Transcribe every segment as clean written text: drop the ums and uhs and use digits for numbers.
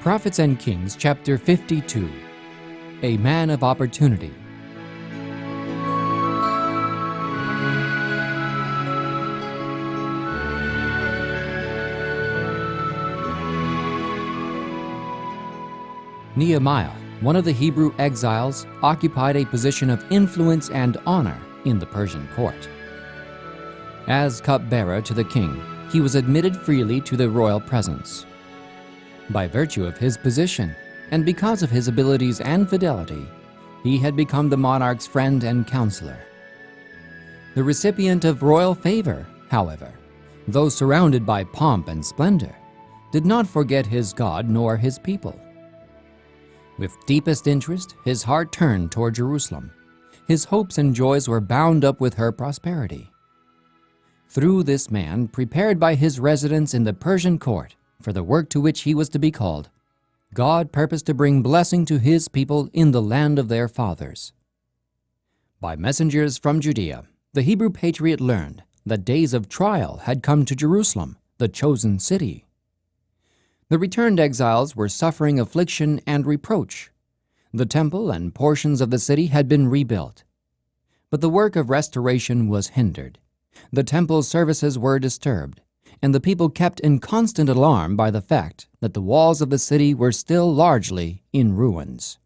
Prophets and Kings, chapter 52. A man of opportunity. Nehemiah, one of the Hebrew exiles, occupied a position of influence and honor in the Persian court. As cupbearer to the king, he was admitted freely to the royal presence. By virtue of his position, and because of his abilities and fidelity, he had become the monarch's friend and counselor. The recipient of royal favor, however, though surrounded by pomp and splendor, did not forget his God nor his people. With deepest interest, his heart turned toward Jerusalem. His hopes and joys were bound up with her prosperity. Through this man, prepared by his residence in the Persian court for the work to which he was to be called, God purposed to bring blessing to his people in the land of their fathers. By messengers from Judea, the Hebrew patriot learned that days of trial had come to Jerusalem, the chosen city. The returned exiles were suffering affliction and reproach. The temple and portions of the city had been rebuilt. But the work of restoration was hindered. The temple services were disturbed, and the people kept in constant alarm by the fact that the walls of the city were still largely in ruins.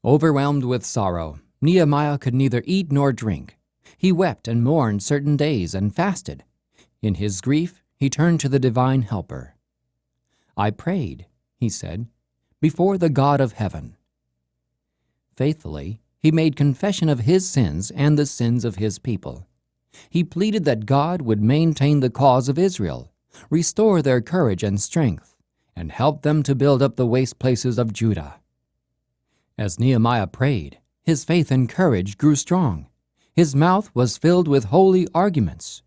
Overwhelmed with sorrow, Nehemiah could neither eat nor drink. He wept and mourned certain days and fasted. In his grief, he turned to the divine helper. "I prayed," he said, "before the God of heaven." Faithfully, he made confession of his sins and the sins of his people. He pleaded that God would maintain the cause of Israel, restore their courage and strength, and help them to build up the waste places of Judah. As Nehemiah prayed, his faith and courage grew strong. His mouth was filled with holy arguments.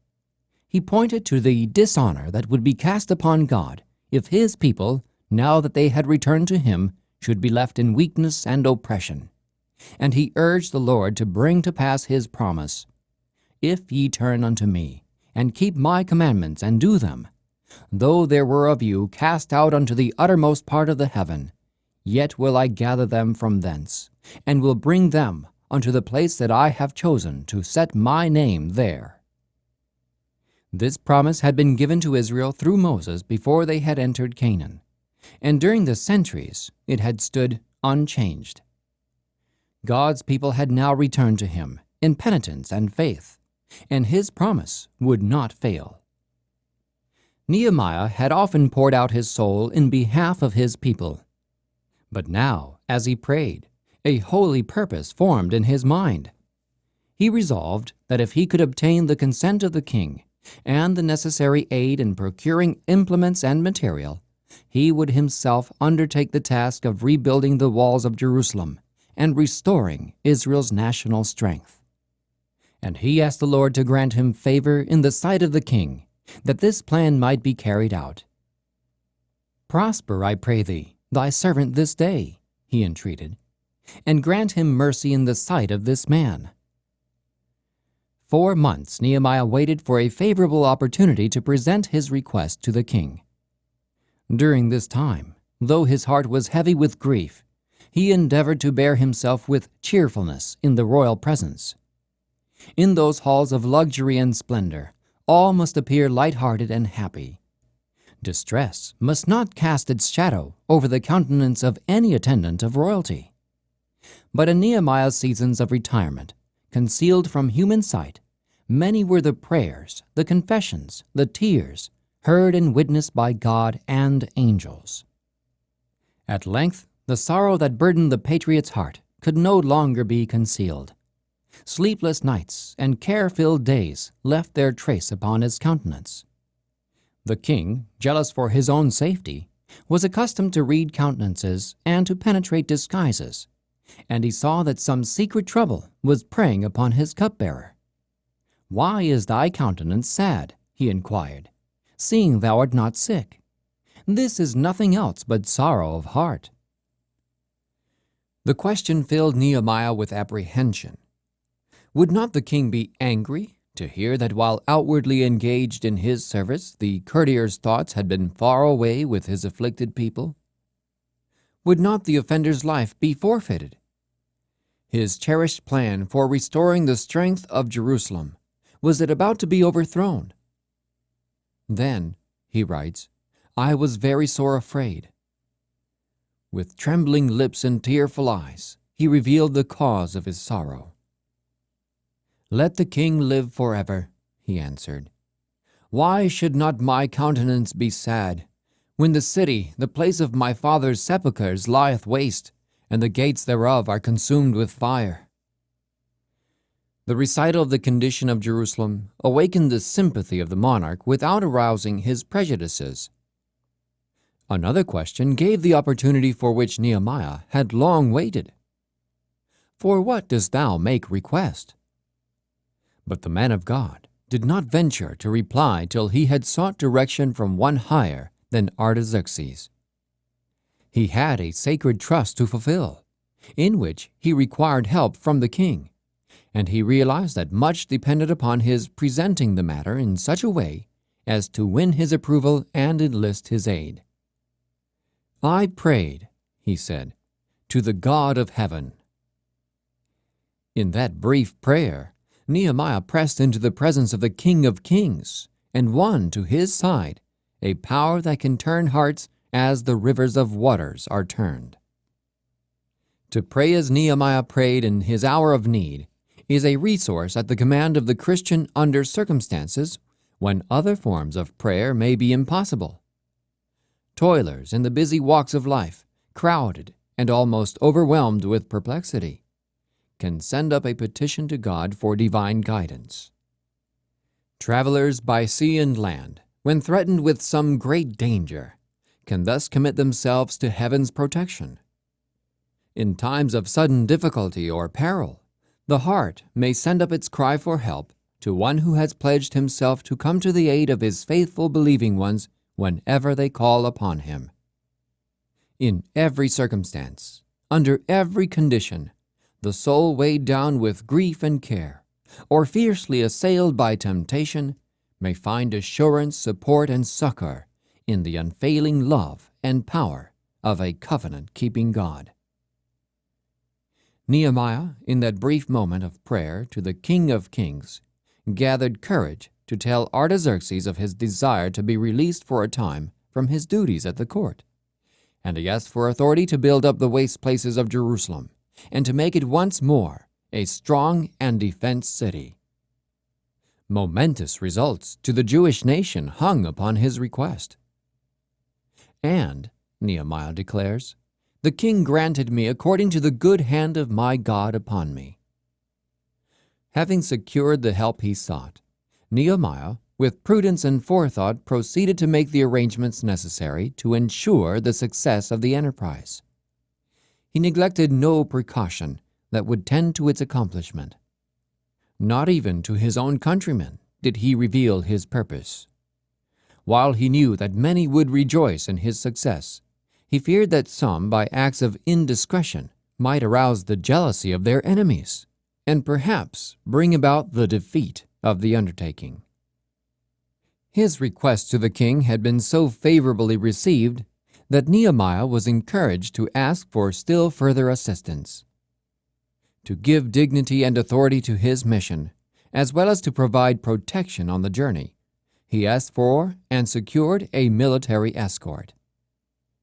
He pointed to the dishonor that would be cast upon God if his people, now that they had returned to him, should be left in weakness and oppression. And he urged the Lord to bring to pass his promise, "If ye turn unto me, and keep my commandments, and do them, though there were of you cast out unto the uttermost part of the heaven, yet will I gather them from thence, and will bring them unto the place that I have chosen to set my name there." This promise had been given to Israel through Moses before they had entered Canaan, and during the centuries it had stood unchanged. God's people had now returned to him in penitence and faith, and his promise would not fail. Nehemiah had often poured out his soul in behalf of his people. But now, as he prayed, a holy purpose formed in his mind. He resolved that if he could obtain the consent of the king and the necessary aid in procuring implements and material, he would himself undertake the task of rebuilding the walls of Jerusalem and restoring Israel's national strength. And he asked the Lord to grant him favor in the sight of the king, that this plan might be carried out. "Prosper, I pray thee, thy servant this day," he entreated, "and grant him mercy in the sight of this man." 4 months Nehemiah waited for a favorable opportunity to present his request to the king. During this time, though his heart was heavy with grief, he endeavored to bear himself with cheerfulness in the royal presence. In those halls of luxury and splendor, all must appear light-hearted and happy. Distress must not cast its shadow over the countenance of any attendant of royalty. But in Nehemiah's seasons of retirement, concealed from human sight, many were the prayers, the confessions, the tears, heard and witnessed by God and angels. At length, the sorrow that burdened the patriot's heart could no longer be concealed. Sleepless nights and care-filled days left their trace upon his countenance. The king, jealous for his own safety, was accustomed to read countenances and to penetrate disguises, and he saw that some secret trouble was preying upon his cupbearer. "Why is thy countenance sad?" he inquired, "seeing thou art not sick? This is nothing else but sorrow of heart." The question filled Nehemiah with apprehension. Would not the king be angry to hear that while outwardly engaged in his service, the courtier's thoughts had been far away with his afflicted people? would not the offender's life be forfeited? His cherished plan for restoring the strength of Jerusalem was it about to be overthrown? Then, he writes, I was very sore afraid. With trembling lips and tearful eyes, he revealed the cause of his sorrow. Let the king live forever, he answered. Why should not my countenance be sad, when the city, the place of my father's sepulchres, lieth waste, and the gates thereof are consumed with fire? The recital of the condition of Jerusalem awakened the sympathy of the monarch without arousing his prejudices. Another question gave the opportunity for which Nehemiah had long waited. For what dost thou make request? But the man of God did not venture to reply till he had sought direction from one higher than Artaxerxes. He had a sacred trust to fulfill, in which he required help from the king, and he realized that much depended upon his presenting the matter in such a way as to win his approval and enlist his aid. I prayed, he said, to the God of heaven. In that brief prayer, Nehemiah pressed into the presence of the King of Kings and won to his side a power that can turn hearts as the rivers of waters are turned. To pray as Nehemiah prayed in his hour of need is a resource at the command of the Christian under circumstances when other forms of prayer may be impossible. Toilers in the busy walks of life, crowded and almost overwhelmed with perplexity, can send up a petition to God for divine guidance. Travelers by sea and land, when threatened with some great danger, can thus commit themselves to heaven's protection. In times of sudden difficulty or peril, the heart may send up its cry for help to one who has pledged himself to come to the aid of his faithful believing ones whenever they call upon him. In every circumstance, under every condition, the soul weighed down with grief and care, or fiercely assailed by temptation, may find assurance, support, and succor in the unfailing love and power of a covenant-keeping God. Nehemiah, in that brief moment of prayer to the King of Kings, gathered courage to tell Artaxerxes of his desire to be released for a time from his duties at the court, and he asked for authority to build up the waste places of Jerusalem and to make it once more a strong and defensed city. Momentous results to the Jewish nation hung upon his request. And, Nehemiah declares, the king granted me according to the good hand of my God upon me. Having secured the help he sought, Nehemiah, with prudence and forethought, proceeded to make the arrangements necessary to ensure the success of the enterprise. He neglected no precaution that would tend to its accomplishment. Not even to his own countrymen did he reveal his purpose. While he knew that many would rejoice in his success, he feared that some, by acts of indiscretion, might arouse the jealousy of their enemies, and perhaps bring about the defeat of the undertaking. His request to the king had been so favorably received that Nehemiah was encouraged to ask for still further assistance. To give dignity and authority to his mission, as well as to provide protection on the journey, he asked for and secured a military escort.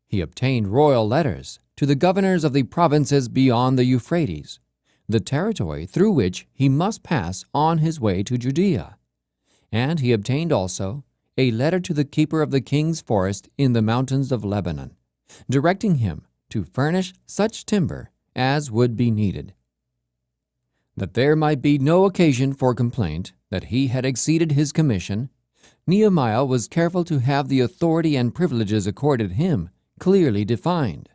He obtained royal letters to the governors of the provinces beyond the Euphrates, the territory through which he must pass on his way to Judea, and he obtained also a letter to the keeper of the king's forest in the mountains of Lebanon, directing him to furnish such timber as would be needed. That there might be no occasion for complaint that he had exceeded his commission, Nehemiah was careful to have the authority and privileges accorded him clearly defined.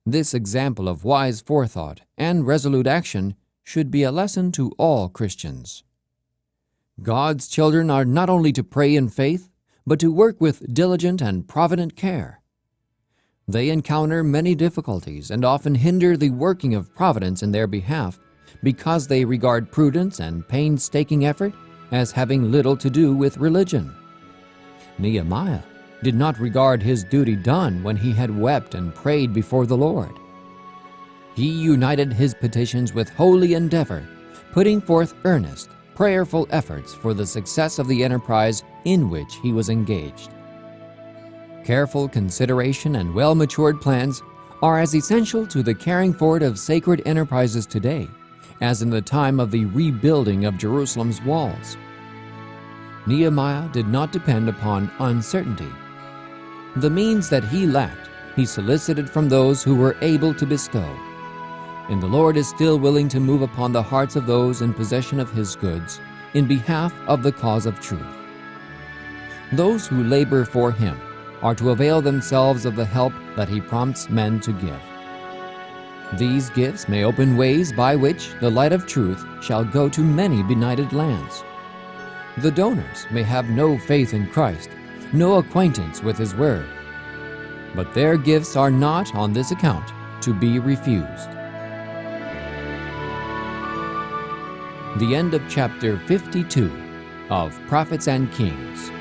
This example of wise forethought and resolute action should be a lesson to all Christians. God's children are not only to pray in faith, but to work with diligent and provident care. They encounter many difficulties and often hinder the working of providence in their behalf because they regard prudence and painstaking effort as having little to do with religion. Nehemiah did not regard his duty done when he had wept and prayed before the Lord. He united his petitions with holy endeavor, putting forth earnest, prayerful efforts for the success of the enterprise in which he was engaged. Careful consideration and well-matured plans are as essential to the carrying forward of sacred enterprises today as in the time of the rebuilding of Jerusalem's walls. Nehemiah did not depend upon uncertainty. The means that he lacked, he solicited from those who were able to bestow. And the Lord is still willing to move upon the hearts of those in possession of his goods in behalf of the cause of truth. Those who labor for him are to avail themselves of the help that he prompts men to give. These gifts may open ways by which the light of truth shall go to many benighted lands. The donors may have no faith in Christ, no acquaintance with his word, but their gifts are not on this account to be refused. The end of chapter 52 of Prophets and Kings.